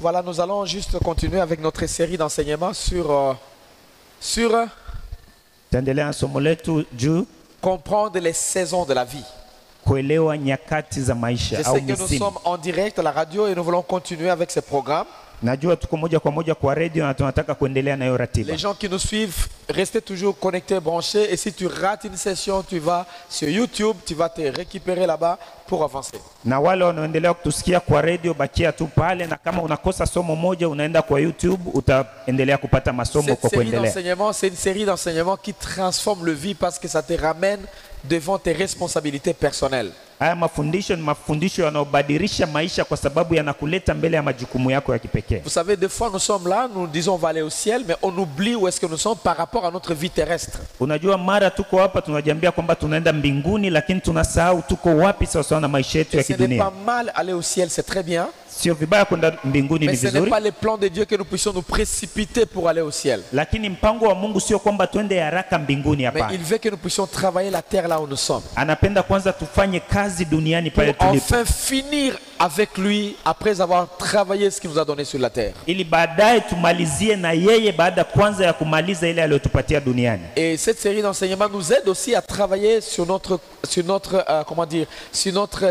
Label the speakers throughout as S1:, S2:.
S1: Voilà, nous allons juste continuer avec notre série d'enseignements sur comprendre les saisons de la vie. Je sais que nous sommes en direct à la radio et nous voulons continuer avec ce programme. Les gens qui nous suivent, restez toujours connectés, branchés. Et si tu rates une session, tu vas sur YouTube, tu vas te récupérer là-bas pour avancer. Cette série d'enseignements, c'est une série d'enseignements qui transforme le vie parce que ça te ramène devant tes responsabilités personnelles. Vous savez, des fois nous sommes là, nous disons on va aller au ciel, mais on oublie où est-ce que nous sommes par rapport à notre vie terrestre. Et ce n'est pas mal aller au ciel, c'est très bien. Mais ce n'est pas le plan de Dieu que nous puissions nous précipiter pour aller au ciel. Mais il veut que nous puissions travailler la terre là où nous sommes. Pour enfin finir avec lui après avoir travaillé ce qu'il nous a donné sur la terre. Et cette série d'enseignements nous aide aussi à travailler sur notre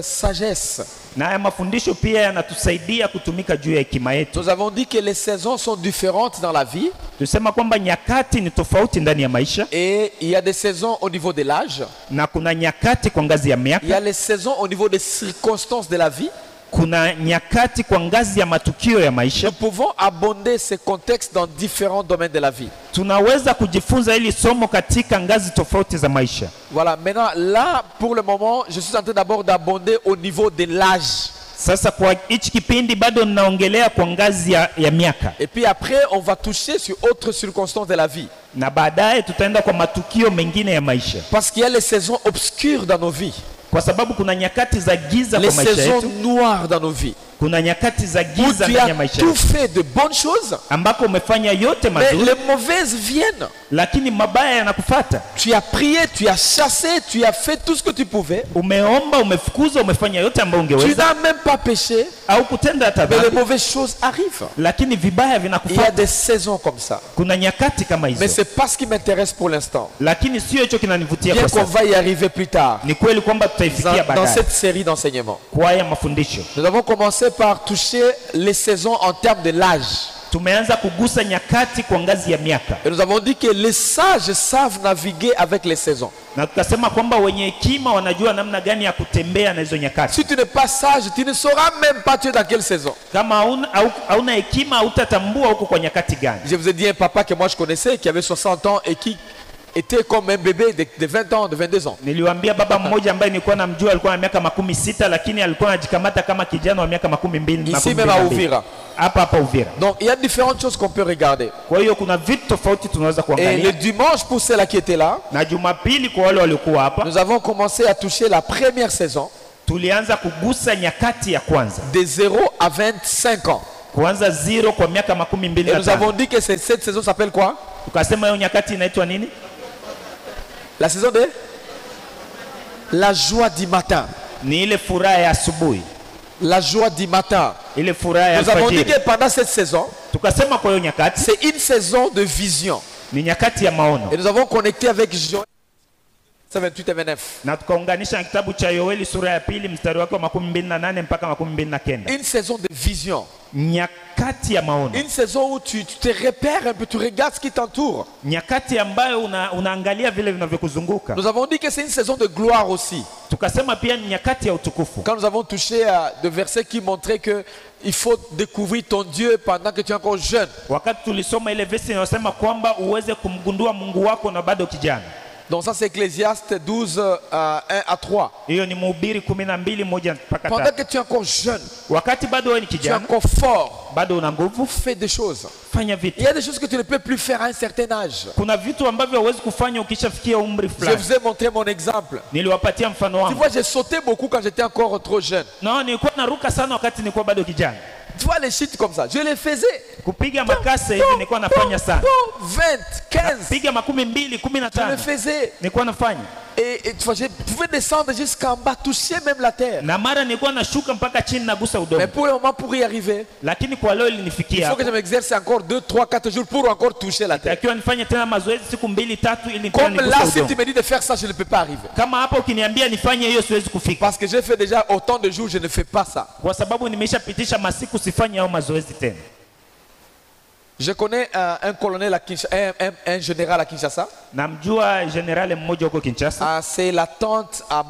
S1: sagesse. Nous avons dit que les saisons sont différentes dans la vie. Et il y a des saisons au niveau de l'âge. Il y a les saisons au niveau des circonstances de la vie. Nous pouvons abonder ces contextes dans différents domaines de la vie. Voilà, maintenant là pour le moment je suis en train d'abord d'abonder au niveau de l'âge. Et puis après on va toucher sur autres circonstances de la vie. Parce qu'il y a les saisons obscures dans nos vies. Les saisons noires dans nos vies. Où tu as tout fait de bonnes choses, mais les mauvaises viennent. Tu as prié, tu as chassé, tu as fait tout ce que tu pouvais. Tu n'as même pas péché, mais les mauvaises choses arrivent. Il y a des saisons comme ça. Mais ce n'est pas ce qui m'intéresse pour l'instant. Bien qu'on va y arriver plus tard dans cette série d'enseignements. Nous avons commencé par toucher les saisons en termes de l'âge. Et nous avons dit que les sages savent naviguer avec les saisons. Si tu n'es pas sage, tu ne sauras même pas tu es dans quelle saison. Je vous ai dit un papa que moi je connaissais qui avait 60 ans et qui était comme un bébé de 20 ans, de 22 ans. Ici même à Uvira. Donc il y a différentes choses qu'on peut regarder. Et le dimanche, pour ceux-là qui étaient là, nous avons commencé à toucher la première saison de 0 à 25 ans. Et nous avons dit que cette saison s'appelle quoi? La saison de la joie du matin. La joie du matin. Nous avons dit que pendant cette saison, c'est une saison de vision. Et nous avons connecté avec Joël 28 et 29. Une saison de vision. Une saison où tu te repères un peu, tu regardes ce qui t'entoure. Nous avons dit que c'est une saison de gloire aussi. Quand nous avons touché à des versets qui montraient que il faut découvrir ton Dieu pendant que tu es encore jeune. Donc ça c'est Ecclésiaste 12, 1 à 3. Pendant que tu es encore jeune, tu es encore fort, fais des choses. Il y a des choses que tu ne peux plus faire à un certain âge. Je vous ai montré mon exemple. Tu vois, j'ai sauté beaucoup quand j'étais encore trop jeune. Tu vois les shit comme ça, je les faisais. 20, 15, je le faisais.
S2: Et je pouvais descendre jusqu'en bas, toucher même la terre.
S1: Na mara nilikuwa nashuka mpaka chini nagusa udongo.
S2: Mais pour le moment, pour y arriver,
S1: lakini kwa leo ilinifikia.
S2: Il faut que je m'exerce encore 2, 3, 4 jours pour encore toucher la terre.
S1: Takiwa nifanye tena mazoezi siku 2, 3 ili
S2: comme là, si tu me dis de faire ça, je ne peux pas arriver.
S1: Kama hapo ukiniambia nifanye hiyo siwezi kufika.
S2: Parce que j'ai fait déjà autant de jours, je ne fais pas ça.
S1: Kwa sababu nimeshapitisha masiku sifanye hayo mazoezi tena.
S2: Je connais un colonel à Kinshasa, un général à Kinshasa.
S1: Namjua général mmoja huko Kinshasa.
S2: C'est la tante à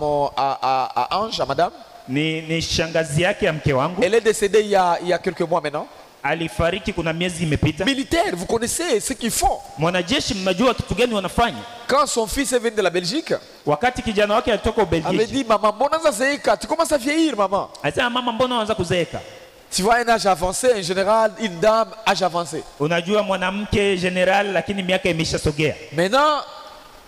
S2: Ange, à madame.
S1: Ni shangazi yake ya mke wangu.
S2: Elle est décédée il y a quelques mois maintenant.
S1: Alifariki kuna miezi imepita.
S2: Militaire, vous connaissez ce qu'ils font.
S1: Mwanajeshi mnajua kitu gani wanafanya?
S2: Quand son fils est venu de la Belgique,
S1: wakati kijana wake alitoka Ubelgiji,
S2: avait dit maman, mbona unazeeka? Tu commences à vieillir, maman.
S1: Alisema mama, mbona unaanza kuzeeka?
S2: Tu vois un âge avancé, un général, une dame, âge avancé.
S1: Unajua mwanamke général lakini miaka imeshasogea.
S2: Maintenant,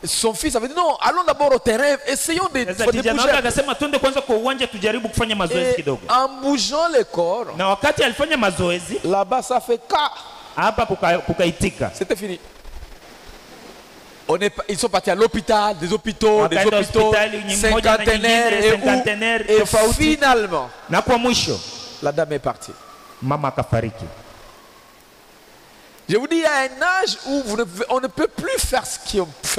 S2: son fils avait dit non, allons d'abord au terrain, essayons de bouger.
S1: Akasema twende kwanza kwa uwanja tujaribu kufanya mazoezi kidogo.
S2: En bougeant le corps,
S1: na wakati alifanya mazoezi,
S2: là-bas ça fait ka.
S1: Hapa kukaitika.
S2: C'était fini. Ils sont partis à l'hôpital, des hôpitaux, cinquantenaires et finalement,
S1: na kwa mwisho,
S2: la dame est partie.
S1: Mama akafariki.
S2: Je vous dis, il y a un âge où on ne peut plus faire ce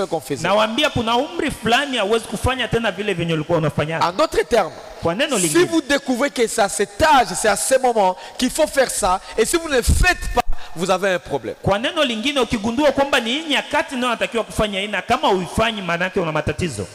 S2: qu'on faisait.
S1: Nawaambia kuna umri fulani hauwezi kufanya tena vile venye ulikuwa unafanya.
S2: En d'autres termes, si vous découvrez que c'est à cet âge, c'est à ce moment qu'il faut faire ça, et si vous ne le faites pas, vous avez un problème.
S1: Kwa neno lingine ukigundua kwamba ni nyakati ndio unatakiwa kufanya ina kama uifanyi maana yake una matatizo.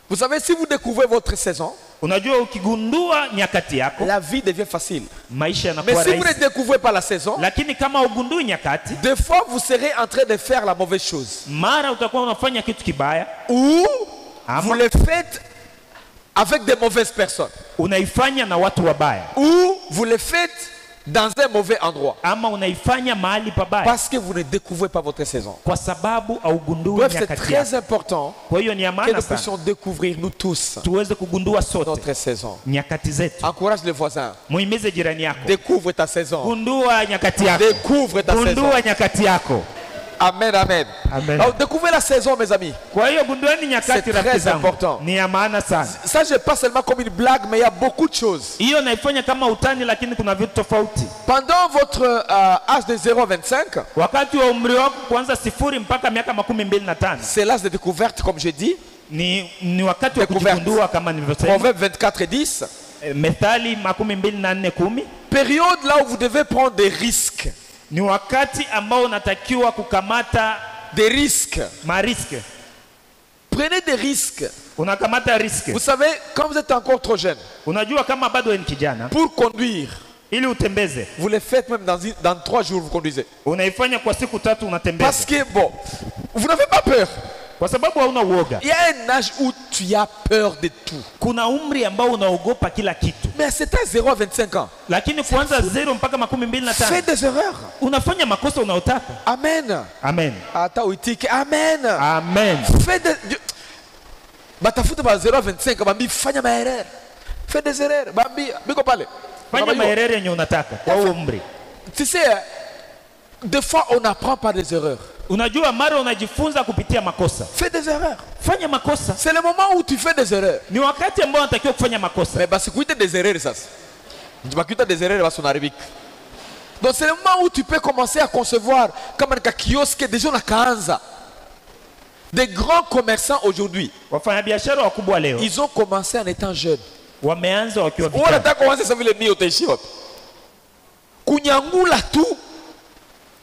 S2: Vous savez, si vous découvrez votre saison,
S1: unajua ukigundua nyakati yako,
S2: la vie devient facile.
S1: Maisha yanakuwa rahisi.
S2: Mais si vous ne découvrez pas la saison,
S1: lakini kama ugundui nyakati,
S2: des fois vous serez en train de faire la mauvaise chose.
S1: Mara utakuwa unafanya kitu kibaya,
S2: ou vous le faites avec des mauvaises personnes.
S1: Unaifanya na watu wabaya.
S2: Ou vous le faites dans un mauvais endroit.
S1: Ama unaifanya mahali pabaya.
S2: Parce que vous ne découvrez pas votre saison.
S1: Kwa sababu haugundui nyakati yako.
S2: C'est très important
S1: kwa hiyo ni ya maana
S2: que nous puissions découvrir nous tous
S1: tuweze kugundua sote
S2: notre saison.
S1: Nyakati zetu.
S2: Encourage le voisin.
S1: Muhimize jirani yako.
S2: Découvre ta saison.
S1: Gundua nyakati yako.
S2: Découvre ta saison.
S1: Gundua nyakati yako.
S2: Amen, amen.
S1: Amen.
S2: Alors, découvrez la saison, mes amis.
S1: C'est
S2: très important. Ça, je pas seulement comme une blague, mais il y a beaucoup de choses. Pendant votre âge de 0 à 25, c'est l'âge de découverte, comme je dis. Proverbe 24 et 10. Période là où vous devez prendre des risques.
S1: Ni wakati ambao unatakiwa kukamata
S2: des risques.
S1: Mariske.
S2: Prenez des risques.
S1: Unakamata risque.
S2: Vous savez, quand vous êtes encore trop jeune,
S1: unajua kama bado ni kijana,
S2: pour conduire,
S1: ili utembeze,
S2: vous le faites même dans 3 jours, vous conduisez.
S1: Unaifanya kwa siku 3 unatembeza.
S2: Parce que bon, vous n'avez pas peur.
S1: Kwa sababu hauna uoga.
S2: Il y a un âge où tu as peur de tout.
S1: Kuna umri ambao unaogopa kila kitu.
S2: Mais c'est à 0 à 25 ans.
S1: Lakini kuanza 0 mpaka 25.
S2: Fais des erreurs.
S1: Unafanya makosa unaotaka.
S2: Amen.
S1: Amen.
S2: Ata uitike. Amen.
S1: Amen.
S2: Fais des batafuta ba 0 à 25 bambi fanya maerreur. Fais des erreurs. Bambi biko pale.
S1: Fanya maerreur yenye unataka kwa umri.
S2: Tu sais, des fois on n'apprend pas des erreurs.
S1: Unajua mara unajifunza kupitia makosa.
S2: Fais des erreurs.
S1: Fanya makosa.
S2: C'est le moment où tu fais des erreurs.
S1: Ni wakati ambao unatakiwa kufanya makosa.
S2: Mais basi kuita des erreurs sasa. Tubakuita des erreurs basi unaribika. Donc c'est le moment où tu peux commencer à concevoir kama ni kiosque déjà na kaanza. Des grands commerçants aujourd'hui.
S1: Wafanyabiashara wakubwa leo.
S2: Ils ont commencé en étant jeunes.
S1: Wameanza wakiwa vijana.
S2: Unataka kuanza sasa vile mimi utaishi wapi? Kunyangula tu.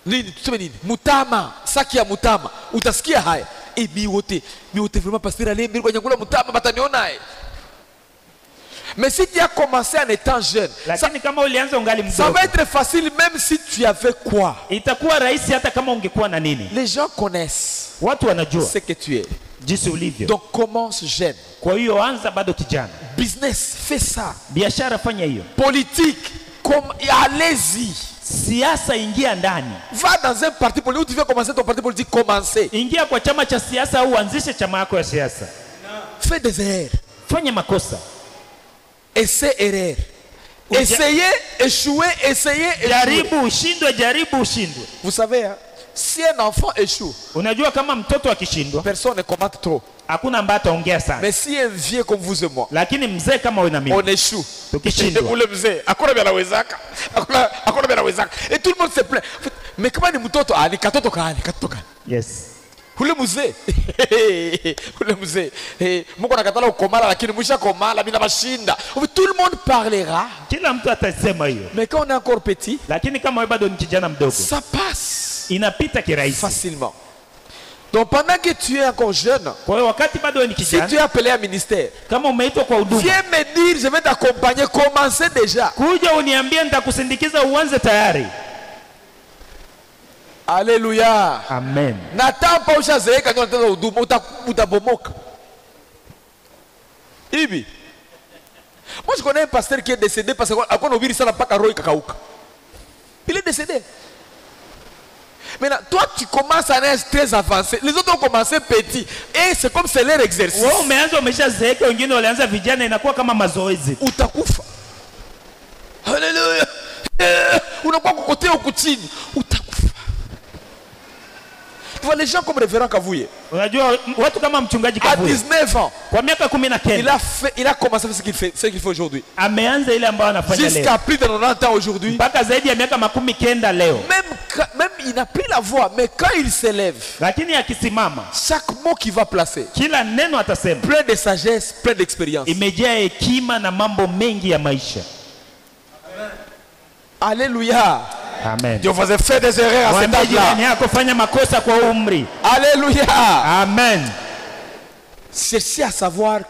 S2: Nini tuseme nini? Mutama, saki ya mutama. Utasikia haya. Mi wote vraiment pasteur aller mbili kwa nyangula mutama bataniona. Mais si tu as commencé en étant jeune, ça va être facile même si tu avais quoi. Les gens connaissent ce que tu es. Donc commence jeune. Business, fais ça. Politique, allez-y.
S1: Siasa ingia ndani.
S2: Va dans un parti politique où tu veux commencer ton parti politique, commencer.
S1: Ingia kwa chama cha siasa au anzishe chama yako ya siasa.
S2: Fais des erreurs.
S1: Fanya makosa.
S2: Essaie erreur. Essayez, échouez, essayez,
S1: jaribu ushindwe, jaribu ushindwe.
S2: Vous savez, hein, Si un enfant échoue,
S1: unajua kama mtoto akishindwa,
S2: personne ne commente trop.
S1: Hakuna ambaye ataongea sana.
S2: Mais si un vieux comme vous et moi,
S1: lakini mzee kama wewe na mimi,
S2: on échoue.
S1: Tukishindwa.
S2: Ule mzee, hakuna bila wezaka. Hakuna bila wezaka. Et tout le monde se plaint. Mais kama ni mtoto, ni katoto kani.
S1: Yes.
S2: Ule mzee. Ule mzee. Mungu anakatala ukomala lakini mwisha komala bila mashinda. Tout le monde parlera.
S1: Kila mtu atasema hiyo.
S2: Mais quand on est encore petit,
S1: lakini kama wewe bado ni kijana mdogo,
S2: ça passe.
S1: Inapita kirahisi.
S2: Facilement. Donc pendant que tu es encore jeune, si tu es appelé à ministère, viens me dire, je vais t'accompagner, commencez déjà. Alléluia.
S1: Amen.
S2: N'attends pas Ibi. Moi je connais un pasteur qui est décédé parce qu'il est décédé. Maintenant, toi tu commences à être très avancé. Les autres ont commencé petit. Et c'est comme c'est leur exercice. Utakufa. Alléluia. Unakuwa kokote au kuchini. Utakufa. Tu vois les gens comme révérend Kavuye. À 19 ans. Il a commencé à faire ce qu'il fait aujourd'hui. Jusqu'à plus de 90 ans aujourd'hui. Même il n'a plus la voix, mais quand il s'élève, chaque mot qu'il va placer, plein de sagesse, plein d'expérience. Alléluia.
S1: Amen.
S2: Dieu vous a fait des erreurs à cet âge-là. Alléluia.
S1: Amen.
S2: Cherchez à savoir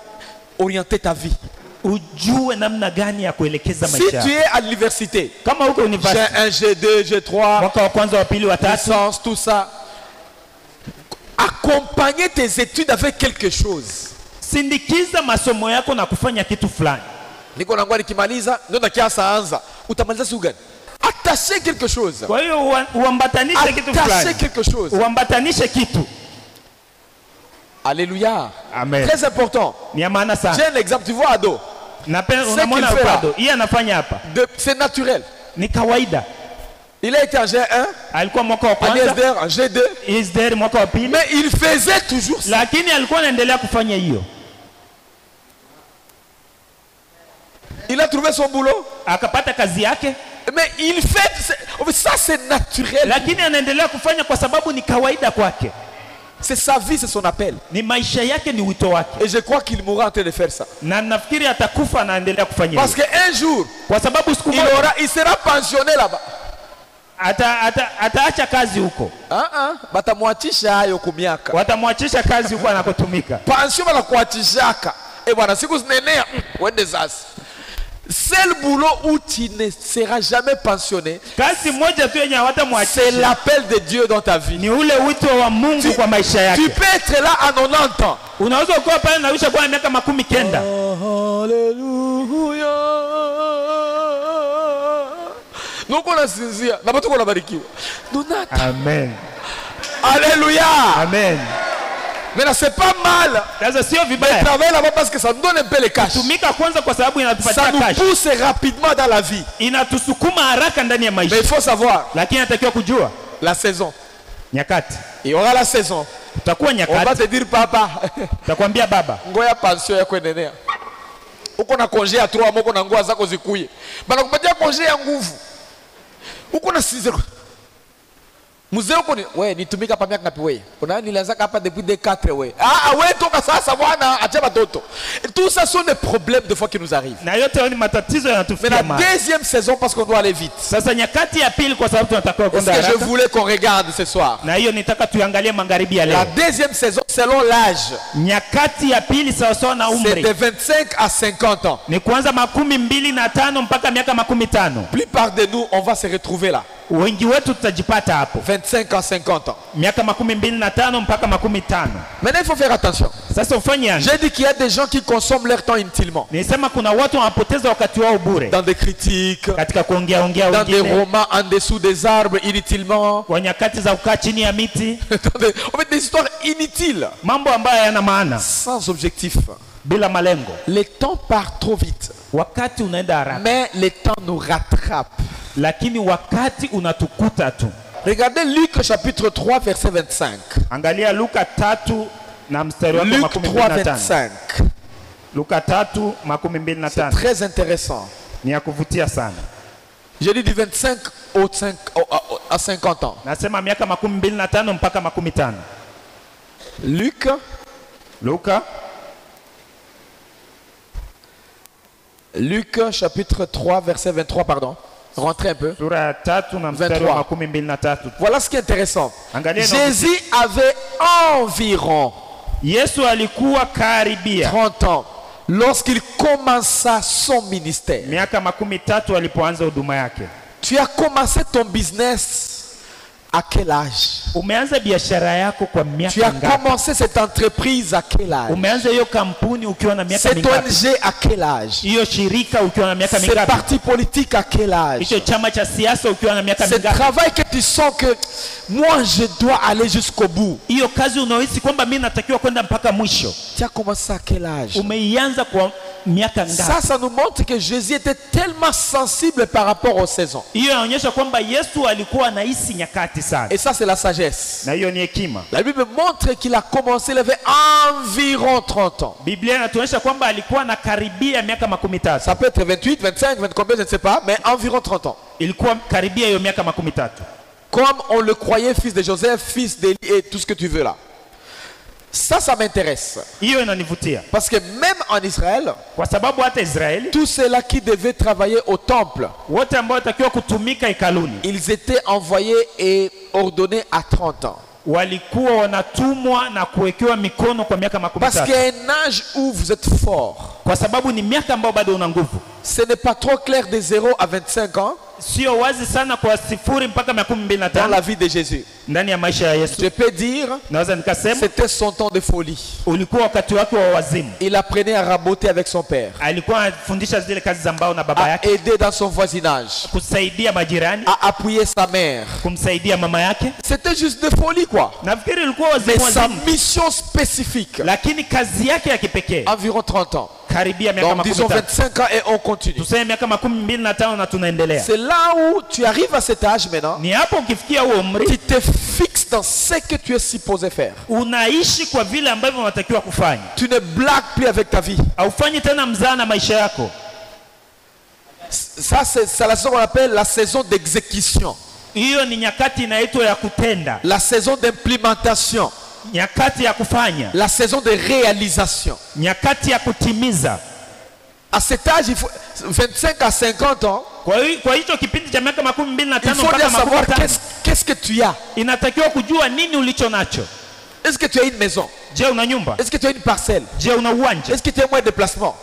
S2: orienter ta vie. Si tu es à l'université, G1, G2, G3, licence, tout ça, accompagner tes études avec quelque chose.
S1: Sindikiza masomo yako na kufanya kitu fulani.
S2: Niko nangwa nikimaliza ndio nakianza anza. Utamaliza siku gani? Attacher quelque chose.
S1: Kwa hiyo uambatanishe kitu fulani.
S2: Attacher quelque chose.
S1: Uambatanishe kitu.
S2: Alléluia.
S1: Amen.
S2: Très important.
S1: Ni maana sana.
S2: J'ai un exemple, tu vois ado.
S1: Unamwona ado. Yeye anafanya hapa.
S2: C'est naturel.
S1: Ni kawaida.
S2: Il a été en G1,
S1: alikuwa mwaka wa kwanza,
S2: en G2,
S1: ISDR mwaka wa pili.
S2: Mais il faisait toujours ça.
S1: Lakini alikuwa anaendelea kufanya hiyo.
S2: Il a trouvé son boulot.
S1: Akapata kazi yake.
S2: Mais il fait ça, c'est naturel.
S1: Lakini anaendelea kufanya kwa sababu ni kawaida kwake.
S2: C'est sa vie, c'est son appel.
S1: Ni maisha yake, ni wito wake.
S2: Et je crois qu'il mourra en train de faire ça.
S1: Na nafikiri atakufa na anaendelea kufanya hiyo.
S2: Parce qu'un jour,
S1: kwa sababu siku
S2: il sera pensionné là-bas.
S1: Ataacha kazi huko.
S2: Batamwachisha hayo kumiaka.
S1: Watamwachisha kazi huko anakotumika.
S2: Pension bala kuachishaka. Bwana siku zinenea wende sasa. C'est le boulot où tu ne seras jamais pensionné. C'est l'appel de Dieu dans ta vie. Tu peux être là à 90 ans. Alléluia. Donc on a saisi.
S1: Amen.
S2: Alléluia.
S1: Amen.
S2: Mais là c'est pas mal de travailler là-bas parce que ça nous donne un peu les cash. Ça nous pousse rapidement dans la vie. Mais il faut savoir la saison. Il y aura la saison. On va te dire papa. Ngoya pension ya kuendelea. Uko na congé ya 3 mois, uko na ngoa zako zikuye. Bana kupatia congé ya nguvu. Uko na 6 heures. Mzee uko ni wewe nitumika hapa miaka ngapi wewe? Kuna nilianza hapa depuis des 4 wewe. Wewe toka sasa bwana acha batoto. Tout ça sont des problèmes de fois qui nous arrivent.
S1: Na yote ni matatizo yanatufikia.
S2: Mais la deuxième saison parce qu'on doit aller vite.
S1: Sasa nyakati ya pili kwa sababu tunatakiwa kwenda
S2: haraka. Est-ce que je voulais qu'on regarde ce soir?
S1: Na hiyo nitaka tuangalie magharibi ya leo.
S2: La deuxième saison selon l'âge.
S1: Nyakati ya pili sawa na umri.
S2: C'est de 25 à 50 ans.
S1: Ni kuanza 25 mpaka miaka 50.
S2: Plupart de nous on va se retrouver là.
S1: Wengi wetu tutajipata hapo
S2: 25 à 50 ans.
S1: Miaka 25 mpaka 50.
S2: Maintenant il faut faire attention.
S1: Sasa ufanye.
S2: J'ai dit qu'il y a des gens qui consomment leur temps inutilement.
S1: Nisema kuna watu wanapoteza wakati wao bure.
S2: Dans des critiques,
S1: katika kuongea wengine.
S2: Dans des romans en dessous des arbres inutilement.
S1: Kwa nyakati za kukaa chini ya miti.
S2: En fait des histoires inutiles.
S1: Mambo ambayo hayana maana.
S2: Sans objectif.
S1: Bila malengo.
S2: Le temps part trop vite.
S1: Wakati unaenda haraka.
S2: Mais le temps nous rattrape.
S1: Lakini wakati unatukuta tu.
S2: Regardez Luc chapitre 3 verset 25.
S1: Angalia Luka 3 na mstari wake
S2: Luc 3:25.
S1: Luka 3:25.
S2: C'est très intéressant.
S1: Ni ya kuvutia sana.
S2: Je dis du 25 à 50 ans.
S1: Nasema miaka 25 mpaka 50.
S2: Luc chapitre 3 verset 23, pardon. Rentrez un peu.
S1: 23.
S2: Voilà ce qui est intéressant. Jésus avait environ 30 ans lorsqu'il commença son ministère. Tu as commencé ton business à quel âge? Tu as commencé cette entreprise à quel âge? Cette ONG à quel âge? Cette parti politique à quel âge? Ce travail que tu sens que moi je dois aller jusqu'au bout. Tu as commencé à quel âge? Ça nous montre que Jésus était tellement sensible par rapport aux saisons. Et ça c'est la sagesse. La Bible montre qu'il a commencé, il avait environ 30 ans. Ça peut être 28, 25, 20 combien, je ne sais pas, mais environ 30 ans. Comme on le croyait, fils de Joseph, fils d'Élie et tout ce que tu veux là. Ça m'intéresse. Parce que même en Israël, tous ceux-là qui devaient travailler au temple, ils étaient envoyés et ordonnés à 30 ans. Parce qu'il y a un âge où vous êtes fort. Ce n'est pas trop clair de 0 à 25 ans dans la vie de Jésus. Je peux dire, c'était son temps de folie. Il apprenait à raboter avec son père, à aider dans son voisinage, à appuyer sa mère. C'était juste de folie quoi. Mais sa mission spécifique, environ 30 ans. Donc disons 25 ans et on continue. C'est là où tu arrives à cet âge maintenant. Tu te fixes dans ce que tu es supposé faire. Tu ne blagues plus avec ta vie. Ça c'est la saison qu'on appelle la saison d'exécution. La saison d'implémentation. La saison de réalisation. À cet âge, il faut 25 à 50 ans. Il faut bien savoir qu'est-ce que tu as. Est-ce que tu as une maison? Est-ce que tu as une parcelle? Est-ce que tu as un moyen de déplacement?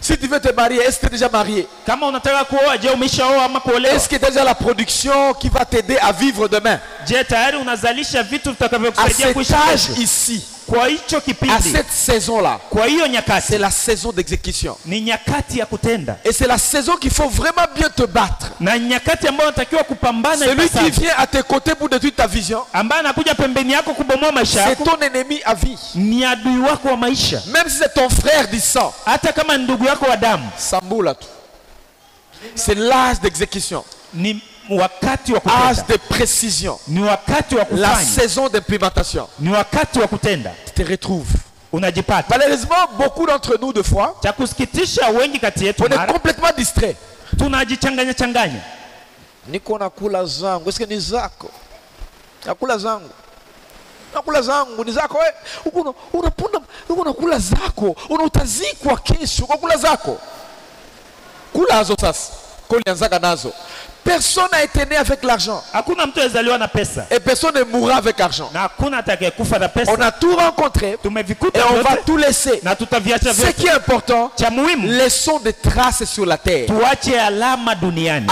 S2: Si tu veux te marier, est-ce que tu es déjà marié? Est-ce que tu as déjà la production qui va t'aider à vivre demain? À cet âge ici, à cette saison-là, c'est la saison d'exécution. Et c'est la saison qu'il faut vraiment bien te battre. Celui qui vient à tes côtés pour détruire ta vision, c'est ton ennemi à vie. Même si c'est ton frère du sang, c'est l'âge d'exécution, âge de précision, la saison d'implémentation. Tu te retrouves. Malheureusement, beaucoup d'entre nous, de fois, on est complètement distrait. Niko nakula zangu, est-ce que ni zako? Nakula zangu. Nakula zangu ni zako wewe. Unakula zako. Utazikwa kesho kwa kula zako. Kula hazo sasa. Kolianzaka nazo. Personne n'a été né avec l'argent. Et personne ne mourra avec l'argent. On a tout rencontré et on va tout laisser. Ce qui est important, laissons des traces sur la terre.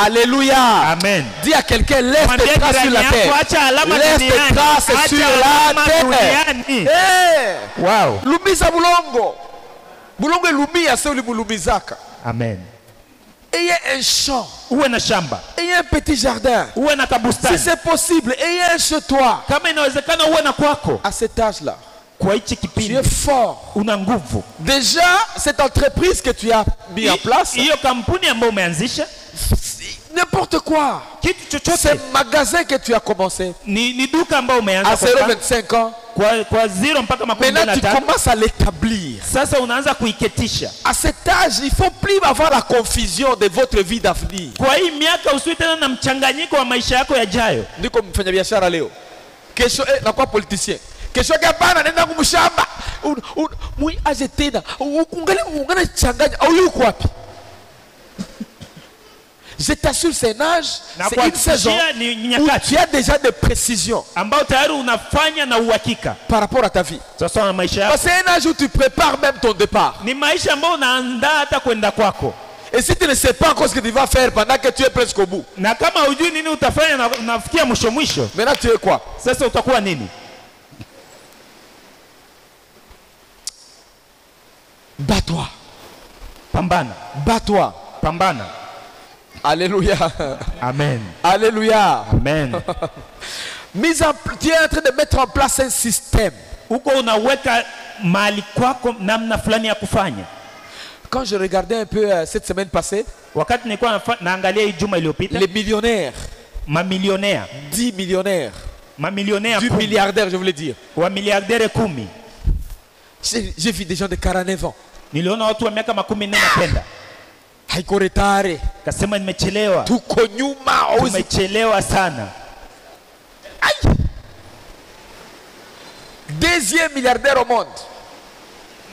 S2: Alléluia.
S1: Amen.
S2: Dis à quelqu'un, laisse des traces sur la terre. Laisse des traces sur la terre. Hey.
S1: Wow.
S2: Lumiza bulongo. Bulongo lumia se ulimulumizaka.
S1: Amen.
S2: Ayez un champ. Ayez un petit jardin. Si c'est possible, ayez un chez toi. À cet âge-là, tu es fort. Déjà, cette entreprise que tu as mis en place N'importe quoi. C'est un magasin que tu as commencé. À 0,25 ans. Maintenant tu commences à l'établir. À cet âge, il ne faut plus avoir la confusion de votre vie d'avenir. Ni comme mfanya biashara leo. Kesho na kwa politicien. Kesho gabana nenda kumshamba. Mui ajetena. Ungana changanya au yuko wapi? Je t'assure, c'est un âge, c'est une saison où tu as déjà des précisions par rapport à ta vie. C'est un âge où tu prépares même ton départ. Et si tu ne sais pas encore ce que tu vas faire pendant que tu es presque au bout, maintenant tu es quoi? Bats-toi.
S1: Pambana.
S2: Bats-toi.
S1: Pambana.
S2: Alléluia.
S1: Amen.
S2: Alléluia.
S1: Amen.
S2: Tu es en train de mettre en place un système. Quand je regardais un peu cette semaine passée, les millionnaires, 10 millionnaires, du milliardaire, je voulais dire. J'ai vu des gens de 49 ans. Haiko retare.
S1: Kasema nimechelewa.
S2: Tuko nyuma.
S1: Tumechelewa sana.
S2: Aïe. Deuxième milliardaire au monde.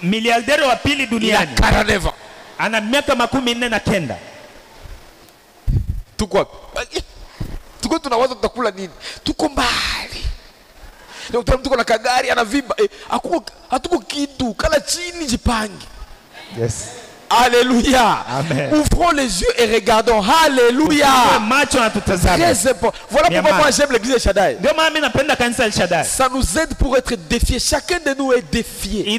S1: Milliardaire wa pili duniani.
S2: Il a 49 ans.
S1: Ana miaka 49.
S2: Tuko tunawaza tutakula nini? Tuko mbali. Ndio tuko na kagari anavimba. Hatuko kitu. Kala chini jipange.
S1: Yes.
S2: Alléluia.
S1: Amen.
S2: Ouvrons les yeux et regardons. Alléluia. Très important. Voilà pourquoi moi j'aime l'église de Shaddai. Ça nous aide pour être défiés. Chacun de nous est défié.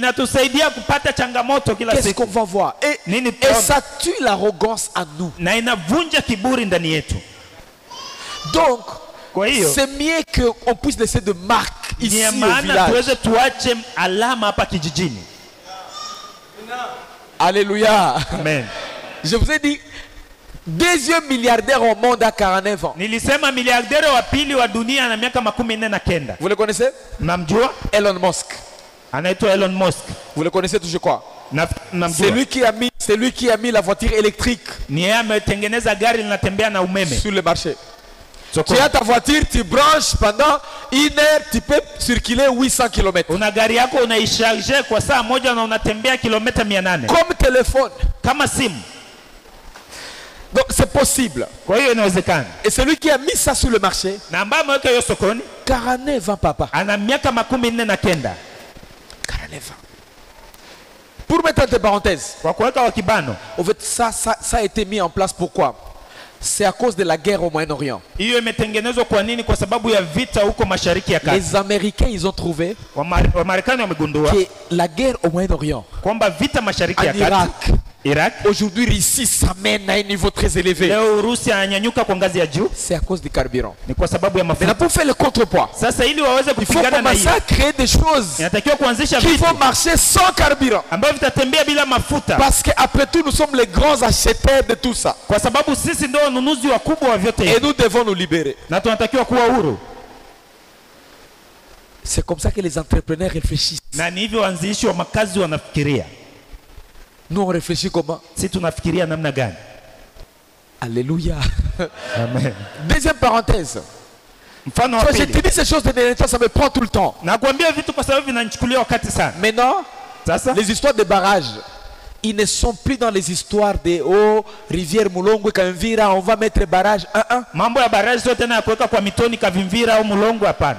S2: Qu'est-ce qu'on va voir? Et ça tue l'arrogance en nous. Donc, c'est mieux qu'on puisse laisser de marques ici au village. Alléluia.
S1: Amen.
S2: Je vous ai dit, deuxième milliardaire au monde à 49 ans. Vous le connaissez? Elon Musk. Vous le connaissez toujours quoi? C'est lui qui a mis la voiture électrique sur le marché. Tu as ta voiture, tu branches pendant 1 heure, tu peux circuler 800 km.
S1: Una gari yako unaicharge kwa saa moja na unatembea kilomita 800.
S2: Comme téléphone.
S1: Kama simu.
S2: Donc c'est possible.
S1: Kwa hiyo inawezekana.
S2: Et celui qui a mis ça sur le marché,
S1: na ambaye ameweka hiyo sokoni,
S2: 49 ans papa.
S1: Ana miaka 49.
S2: 49 ans. Pour mettre entre parenthèses.
S1: Kwa kuweka wa kibano.
S2: En fait ça a été mis en place pourquoi? C'est à cause de la guerre au Moyen-Orient. Les Américains, ils ont trouvé que la guerre au Moyen-Orient, en Irak, aujourd'hui, Russie s'amène à un niveau très élevé. C'est à cause du carburant. Maintenant, pour faire le contrepoids, il faut commencer à créer des choses qui vont marcher sans carburant. Parce qu'après tout, nous sommes les grands acheteurs de tout ça. Et nous devons nous libérer. C'est comme ça que les entrepreneurs réfléchissent. Nous on réfléchit comment? Alléluia.
S1: Amen.
S2: Deuxième parenthèse. Je te dis ces choses de dernier temps, ça me prend tout le temps. Maintenant, les histoires de barrages, ils ne sont plus dans les histoires de rivière Mulongo Kavimvira, on va mettre barrage 1-1.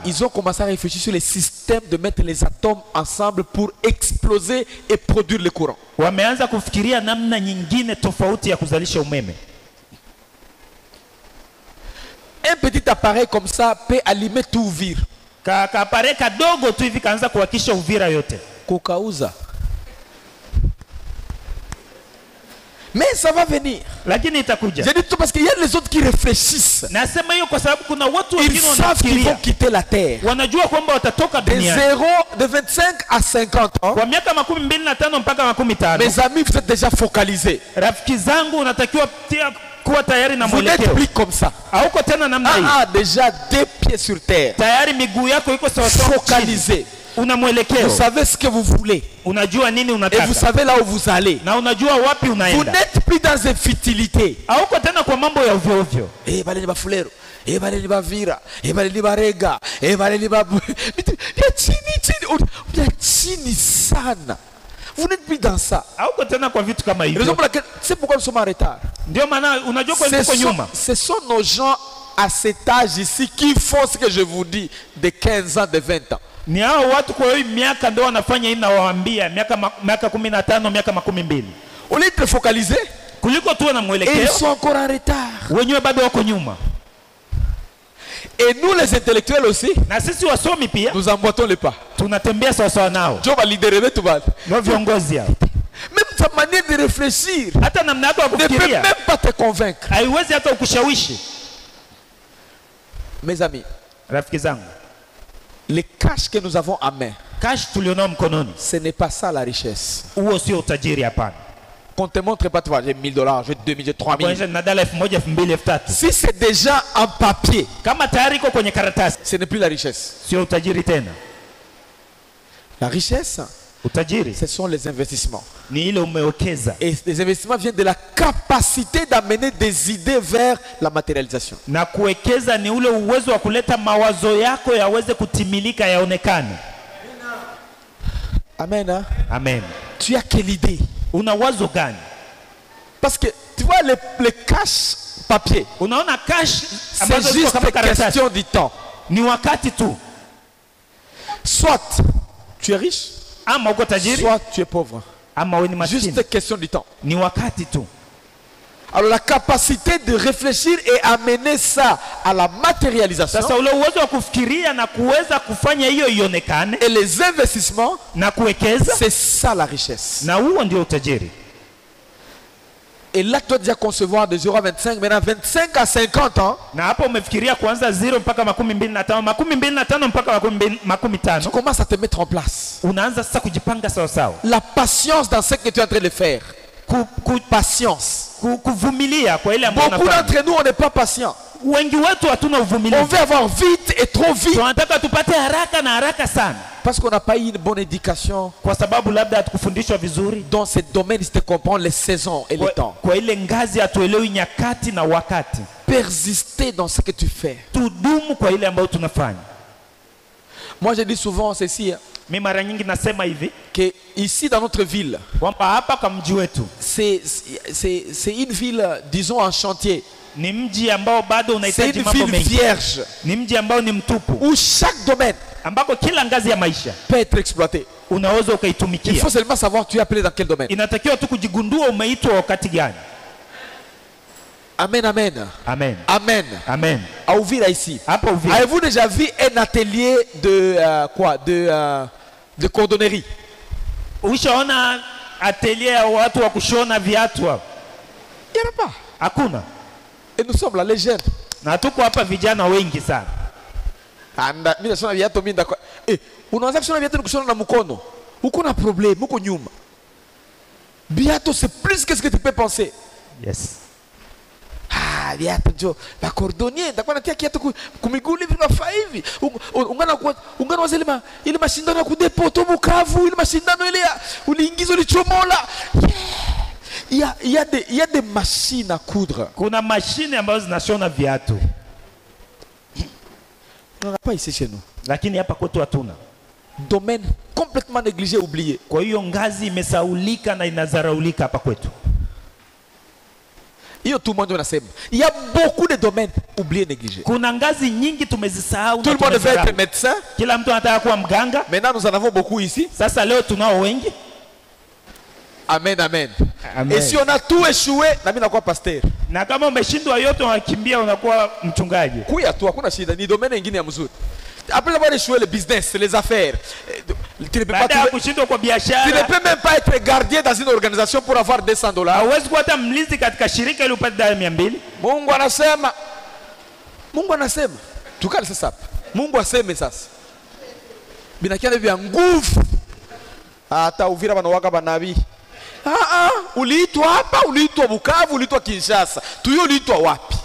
S2: Ils ont commencé à réfléchir sur les systèmes de mettre les atomes ensemble pour exploser et produire le courant. Un petit appareil comme ça peut allumer tout Uvira. Kokauza. Mais ça va venir. J'ai dit tout parce qu'il y a les autres qui réfléchissent. Ils savent qu'ils vont quitter la terre. De 25 à 50 ans. Mes amis, vous êtes déjà focalisés.
S1: kuwa tayari na mwelekeo.
S2: Vous n'êtes plus comme ça.
S1: Hauko tena namna hii.
S2: Déjà 2 pieds sur terre.
S1: Tayari miguu yako iko sawa sawa.
S2: Focalisé.
S1: Una mwelekeo.
S2: Vous savez ce que vous voulez.
S1: Unajua nini unataka.
S2: Et vous savez là où vous allez.
S1: Na unajua wapi unaenda.
S2: Vous n'êtes plus dans une futilité.
S1: Hauko tena kwa mambo ya ovyo ovyo.
S2: Bale ni bafulero. Bale ni bavira. Bale ni barega. Bale ni babu. Chini sana. Vous n'êtes plus dans ça.
S1: Hauko tena kwa vitu kama hivyo.
S2: Raison pour laquelle c'est pourquoi nous sommes en retard.
S1: Ndio maana unajua kwa nini tuko nyuma.
S2: Ce sont nos gens à cet âge ici qui font ce que je vous dis de 15 ans, de 20 ans.
S1: Ni hao watu kwa hiyo miaka ndio wanafanya hii na waambia miaka 15 miaka 12.
S2: Au lieu de focaliser,
S1: kuliko tu na mwelekeo.
S2: Ils sont encore en retard.
S1: Wenyewe bado wako nyuma.
S2: Et nous les intellectuels aussi,
S1: na sisi wasomi pia,
S2: nous emboîtons les pas.
S1: Tunatembea sawa sawa nao.
S2: Job leader tout bad.
S1: Ndio viongozi hao.
S2: Même ta manière de réfléchir,
S1: hata namna yako ya kufikiria,
S2: ne peut même pas te convaincre.
S1: Haiwezi hata ukushawishi.
S2: Mes amis,
S1: rafiki zangu,
S2: les cash que nous avons en main,
S1: cash tulionao mkononi,
S2: ce n'est pas ça la richesse.
S1: Huo sio utajiri hapana.
S2: Qu'on te montre pas, tu vois, j'ai $1000, j'ai 2000, j'ai 3000. Si c'est déjà en papier, ce n'est plus la richesse. La richesse, ce sont les investissements. Et les investissements viennent de la capacité d'amener des idées vers la matérialisation. Amen. Hein?
S1: Amen.
S2: Tu as quelle idée?
S1: Una wazo gani?
S2: Parce que tu vois les cash papier,
S1: unaona cash
S2: c'est juste question du temps.
S1: Ni wakati tu.
S2: Soit tu es riche,
S1: ama uko tajiri,
S2: soit tu es pauvre.
S1: Ama wewe ni maskini.
S2: Juste question du temps.
S1: Ni wakati tu.
S2: Alors la capacité de réfléchir et amener ça à la matérialisation.
S1: Sasa ule uwezo wa kufikiria na kuweza kufanya hiyo ionekane.
S2: Et les investissements,
S1: na kuwekeza,
S2: c'est ça la richesse.
S1: Na huo ndio utajiri.
S2: Et là tu dois déjà concevoir de 0 à 25, maintenant 25 à 50 ans.
S1: Na hapo umefikiria kuanza 0 mpaka 25, 25 mpaka 50.
S2: Tu commences à te mettre en place.
S1: Unaanza sasa kujipanga sawa sawa.
S2: La patience dans ce que tu es en train de faire. Patience.
S1: Beaucoup
S2: d'entre nous, on n'est pas patient.
S1: On
S2: veut avoir vite et trop vite. Parce qu'on n'a pas eu une bonne éducation. Dans ce domaine, il te comprend les saisons et les temps. Persister dans ce que tu fais. Moi, je dis souvent ceci. Que ici dans notre ville, c'est une ville, disons, en chantier. C'est une ville vierge où chaque domaine peut être exploité. Il faut seulement savoir tu es appelé dans quel domaine. Amen, amen.
S1: Amen.
S2: Amen.
S1: Amen.
S2: À Uvira ici. Avez-vous déjà vu un atelier de de cordonnerie?
S1: Ushaona atelier ya watu wa kushona viatu hapo?
S2: Il n'y en a pas.
S1: Hakuna.
S2: Et nous sommes là les jeunes.
S1: Na tuko hapa vijana wengi sana.
S2: Anda mimi nashona viatu mimi ndakwa. Unaanza kushona viatu kushona na mkono. Uko na problème, uko nyuma. Viatu c'est plus que ce que tu peux penser.
S1: Yes.
S2: Viatu jo ba cordonnier ndakwa natia kiatu kumiguu hivi unafaa hivi. Ungana wazile ile mashindano ya kudepoto Bukavu, ile mashindano ile uliingiza ulichomola. Il y a des machines à coudre.
S1: Kuna mashine ambazo zinashona viatu.
S2: On n'a pas ici chez nous.
S1: Lakini hapa kwetu hatuna.
S2: Domaine complètement négligé, oublié.
S1: Kwa hiyo ngazi imesaulika na inazaraulika hapa kwetu.
S2: Tout le monde unasema. Il y a beaucoup de domaines oubliés, négligés.
S1: Kuna ngazi nyingi tumezisahau.
S2: Tout le monde veut être médecin.
S1: Kila mtu anataka kuwa mganga.
S2: Maintenant nous en avons beaucoup ici.
S1: Sasa leo tunao wengi.
S2: Amen, amen. Amen. Et si on a tout échoué, na mimi nakuwa pasteur.
S1: Na kama umeshindwa yote unakimbia unakuwa mchungaji.
S2: Kuya tu hakuna shida, ni domaine nyingine ya mzuri. Après avoir échoué le business, les affaires, tu ne peux pas tu ne peux même pas être gardien dans une organisation pour avoir $200.
S1: Hauwezi kuwa hata mlinzi katika shirika ili upate $200.
S2: Mungu anasema. Tukale sasa. Mungu aseme sasa. Binakia vya nguvu. Hata Uvira wanawaka banabii. Uliitwa hapa, uliitwa Bukavu, uliitwa Kinshasa. Tuyo uliitwa wapi?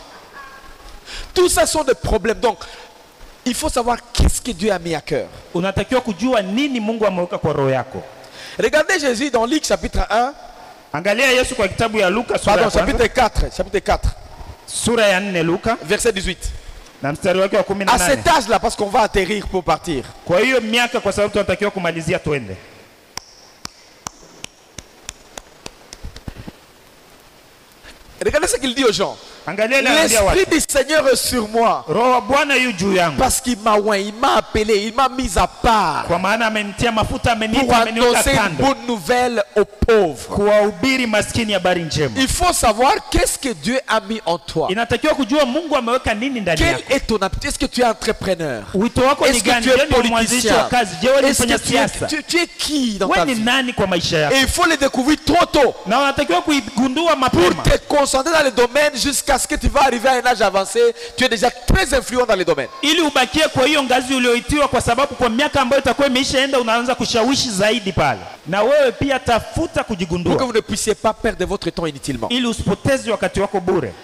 S2: Tout ça sont des problèmes. Donc, il faut savoir qu'est-ce que Dieu a mis à cœur.
S1: Unatakiwa kujua nini Mungu ameweka kwa roho yako.
S2: Regardez Jésus dans Luc chapitre 1.
S1: Angalia Yesu kwa kitabu ya Luka sura ya
S2: 4. Chapitre 4.
S1: Sura ya 4 Luka.
S2: Verset 18.
S1: Na mstari wake wa 18.
S2: À cet âge-là, parce qu'on va atterrir pour partir.
S1: Kwa hiyo miaka kwa sababu tunatakiwa kumalizia twende.
S2: Regardez ce qu'il dit aux gens. L'Esprit du Seigneur est sur moi. Parce qu'il m'a oint, il m'a appelé, il m'a mis à part. Pour annoncer une bonne nouvelle aux pauvres. Il faut savoir qu'est-ce que Dieu a mis en toi. Quel est ton aptitude? Est-ce que tu es entrepreneur? Est-ce que tu es politicien? Est-ce que tu es qui dans ta vie? Et il faut le découvrir trop tôt. Pour te concentrer dans le domaine jusqu'à ce que tu vas arriver à un âge avancé, tu es déjà très influent dans les domaines. Pour que vous ne puissiez pas perdre votre temps inutilement.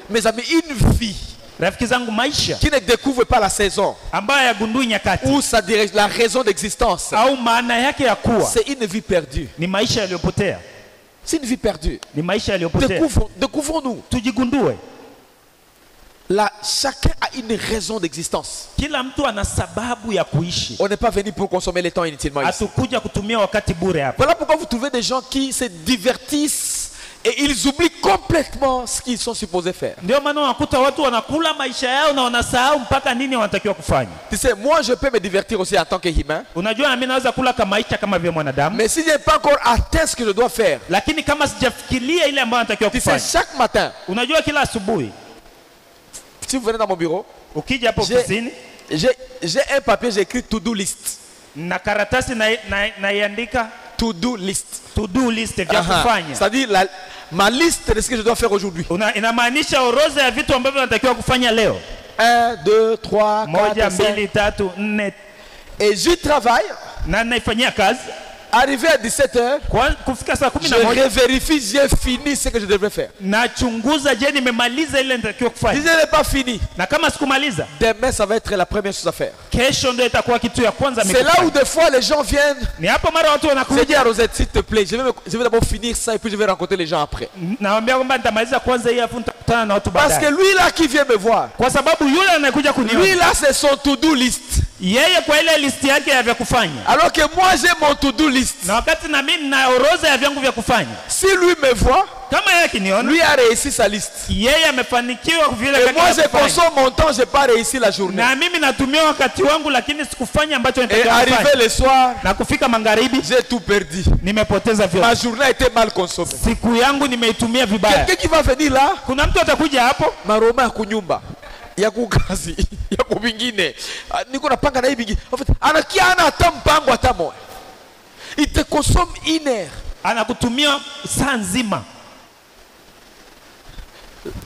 S2: Mes amis, une vie qui ne découvre pas la saison ou la raison d'existence, c'est une vie perdue. C'est une vie perdue. Découvrons-nous. Là, chacun a une raison d'existence. On n'est pas venu pour consommer le temps inutilement ici. Voilà pourquoi vous trouvez des gens qui se divertissent et ils oublient complètement ce qu'ils sont supposés faire. Tu sais, moi je peux me divertir aussi en tant qu'humain. Mais si je n'ai pas encore atteint ce que je dois faire, tu sais, chaque matin, si vous venez dans mon bureau, j'ai un papier, j'ai écrit to-do list. To-do list. To-do list. C'est-à-dire ma liste de ce que je dois faire aujourd'hui. 1, 2, 3, 4, 5. Et je travaille. Arrivé à 17h, je revérifie si j'ai fini ce que je devrais faire. Si je n'ai pas fini, demain ça va être la première chose à faire. C'est là où des fois les gens viennent. Je dis à Rosette, s'il te plaît, je vais d'abord finir ça et puis je vais rencontrer les gens après. Parce que lui là qui vient me voir, lui là c'est son to-do list. Alors que moi j'ai mon to-do list. Si lui me voit, lui a réussi sa liste. Et moi je consomme mon temps, je n'ai pas réussi la journée. Et arrivé le soir, j'ai tout perdu. Ma journée a été mal consommée. Quelqu'un qui va venir là, Maroma kunyumba ya kukazi ya kubingine niko napanga na hivi en fait anakia ana hata mpango hata moja, il te consomme 1 heure, anakutumia saa nzima.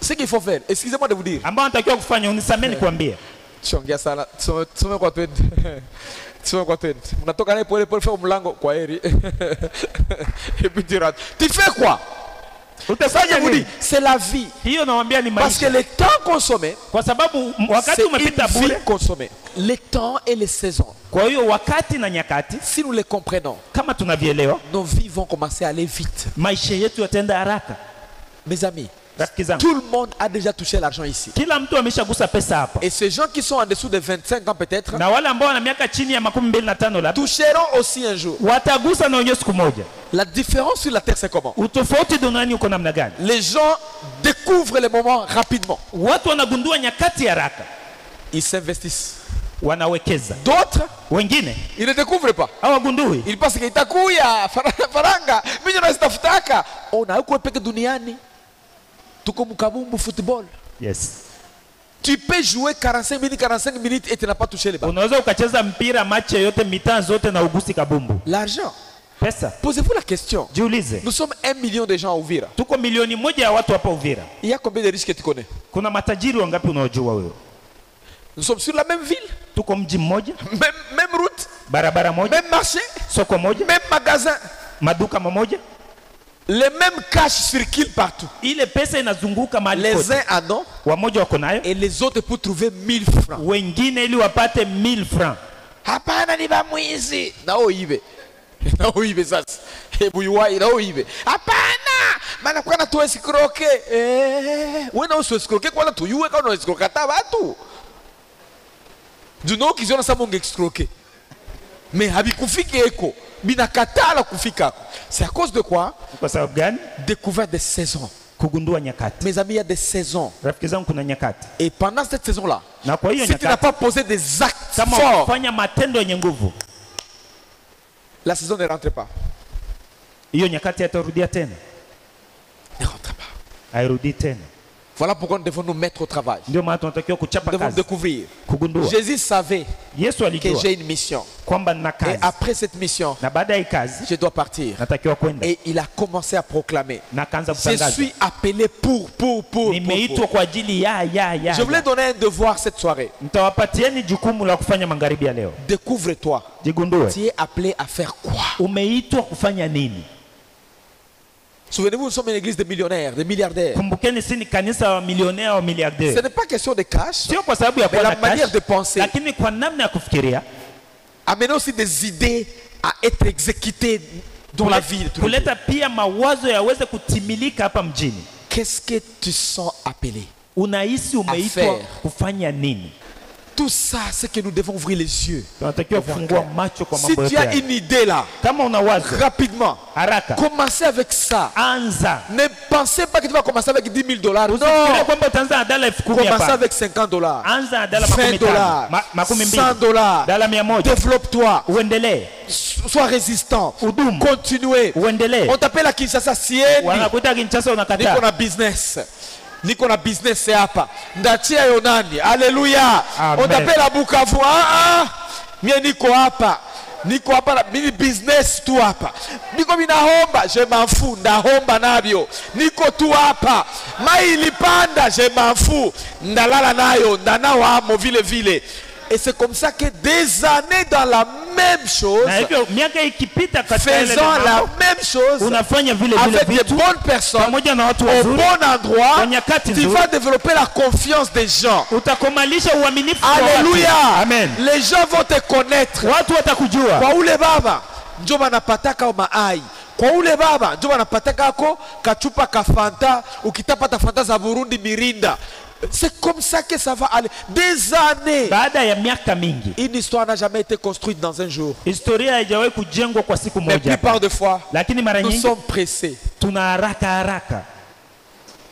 S2: Ce qu'il faut faire, excusez-moi de vous dire, ambao natakiwa kufanya, unisameni kuambia chongea sana, tusome kwa 20 tusome kwa 20, mnatoka naye pole pole, fanya mlango kwa heri et puis tu fais quoi? C'est la vie. Parce que le temps consommé, c'est une vie consommée. Le temps et les saisons, si nous les comprenons, nos vies vont commencer à aller vite. Mes amis, tout le monde a déjà touché l'argent ici. Et ces gens qui sont en dessous de 25 ans peut-être toucheront aussi un jour. La différence sur la terre, c'est comment? Les gens découvrent les moments rapidement. Ils s'investissent. D'autres, ils ne découvrent pas. Ils pensent que itakuya faranga milioni zitafutaka. Ona huko peke duniani. Tuko mukabumbu football. Yes. Tu peux jouer 45 minutes et tu n'as pas touché les balles. L'argent. Posez-vous la question. Nous sommes 1 million de gens à Uvira. Il y a combien de riches que tu connais? Nous sommes sur la même ville. Même route. Même marché. Même magasin. Les mêmes cash circulent partout.
S1: Ile pesa inazunguka mahali kote.
S2: Les uns en ont,
S1: wamoja wako nayo,
S2: et les autres pour trouver 1000 francs.
S1: Wengine ili wapate 1000 francs.
S2: Hapana ni bamwizi. Na oibe. Na oibe sasa. Hebu yuwai na oibe. Hapana. Maana kwa na tu escroque. Wewe na escroque kwa na tu yuwe kwa na escroque ta watu. Duno kiziona sa mungu escroque. Mais habikufiki eko. Binakatala kufika. C'est à cause de quoi?
S1: Kwa sababu gani?
S2: Découvert des saisons.
S1: Kugundua nyakati.
S2: Mes amis, il y a des saisons.
S1: Rafiki zangu kuna nyakati.
S2: Et pendant cette saison-là,
S1: na kwa hiyo
S2: si tu n'as pas posé des actes forts,
S1: kufanya matendo yenye nguvu,
S2: la saison ne rentre pas.
S1: Hiyo nyakati hatarudia tena.
S2: Ne rentre pas.
S1: Hairudi tena.
S2: Voilà pourquoi nous devons nous mettre au travail.
S1: Ndio maana tunatakiwa kuchapa kazi.
S2: Nous devons découvrir.
S1: Kugundua.
S2: Jésus savait
S1: Yesu alijua
S2: que j'ai une mission.
S1: Kwamba nina kazi.
S2: Et après cette mission,
S1: na baada ya kazi,
S2: je dois partir.
S1: Natakiwa kwenda.
S2: Et il a commencé à proclamer.
S1: Na kaanza kutangaza.
S2: Je suis appelé pour.
S1: Nimeitwa kwa ajili ya.
S2: Je voulais donner un devoir cette soirée.
S1: Nitawapatieni jukumu la kufanya magharibi ya leo.
S2: Découvre-toi.
S1: Jigundue.
S2: Tu es appelé à faire quoi?
S1: Umeitwa kufanya nini?
S2: Souvenez-vous, nous sommes une église de millionnaires, de milliardaires.
S1: Kumbukeni sisi ni kanisa wa millionnaires wa milliardaires.
S2: Ce n'est pas question de cash.
S1: Sio kwa sababu ya
S2: mais la manière de penser.
S1: Lakini kwa namna ya kufikiria.
S2: Amener aussi des idées à être exécutées dans la vie.
S1: Kuleta pia mawazo yaweze kutimilika hapa mjini.
S2: Qu'est-ce que tu sens appelé?
S1: Unahisi umeitwa kufanya nini?
S2: Tout ça, c'est que nous devons ouvrir les yeux.
S1: Si
S2: tu as une idée là, rapidement, commencez avec ça. Ne pensez pas que tu vas commencer avec $10,000. Non. Commencez avec $50, $20, $100. Développe-toi. Sois résistant. Continuez. On t'appelle à Kinshasa Sieni. Niko na business. Niko na business hapa. Ndachia yonani. Haleluya. On t'appelle à Bukavu. Mie niko hapa. Niko hapa na mini business tu hapa. Niko minahomba, je m'en fous. Ndahomba nabyo. Niko tu hapa. Mai ilipanda, je m'en fous. Ndalala nayo, ndanao amo vile. Et c'est comme ça que des années dans la même chose, faisant la même chose, avec des bonnes personnes, au bon endroit, tu vas développer la confiance des gens. Alléluia.
S1: Amen.
S2: Les gens vont te connaître. Kwa ule baba, njo banapataka maai. Kwa ule baba, njo banapataka ko kachupa ka Fanta, ukitapata Fanta za Burundi Mirinda. C'est comme ça que ça va aller. Des années. Une histoire n'a jamais été construite dans un jour. Mais plupart de fois, nous sommes pressés.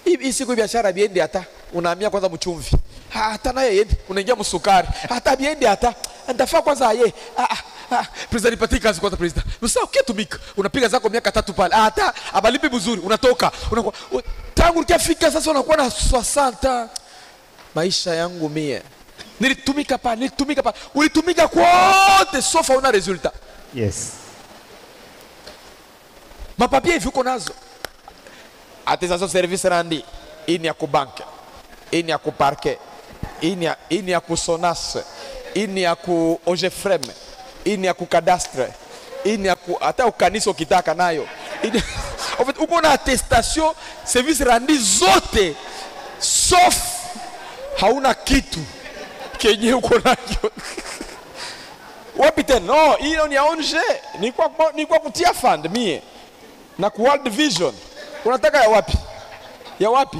S2: Ici kwa biashara biendi hata unahamia kwanza mchumvi. Hata naye yende unaingia msukari. Hata biendi hata ndafaa kwanza yeye. President Patrick kazi kwanza president. Msao ukitumika unapiga zako miaka 3 pale. Hata abalipi mzuri unatoka. Tangu ukifika sasa unakuwa na 60. Maisha yangu mie. Nilitumika pa. Ulitumika kwote sauf una resultat.
S1: Yes.
S2: Mapapie hivi uko nazo. Attestation service randi. Ini ya kubanka. Ini ya kuparke. Ini ya kusonas. Ini ya ku OGFREM. Ini ya kukadastre. Ini ya ku hata ukaniso kitaka nayo. En fait, uko na attestation service randi zote sauf hauna kitu kenye uko nayo. Wapi tena? No, hiyo ni aonje. Ni kwa kutia fund mie. Na ku World Vision. Unataka ya wapi? Ya wapi?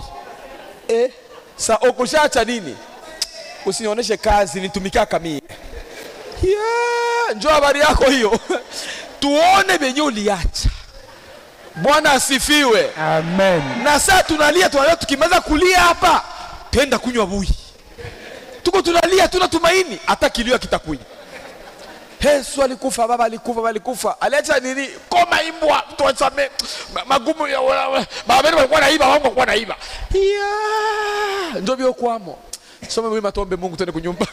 S2: Sa okoshacha nini? Usionyeshe kazi nitumika kama njoo habari yako hiyo. Tuone benye uliacha. Bwana asifiwe.
S1: Amen.
S2: Na sasa tunalia tukimaliza kulia hapa, twenda kunywa bui. Tuko tunalia tunatumaini hata kilio kitakuja. Yesu alikufa, baba alikufa. Aliacha nini? Koma imbwa, tuachame magumu ya baba walikuwa naiba, wangu walikuwa naiba. Ndio bio kwamo. Soma mwima tuombe Mungu tuende kunyumba.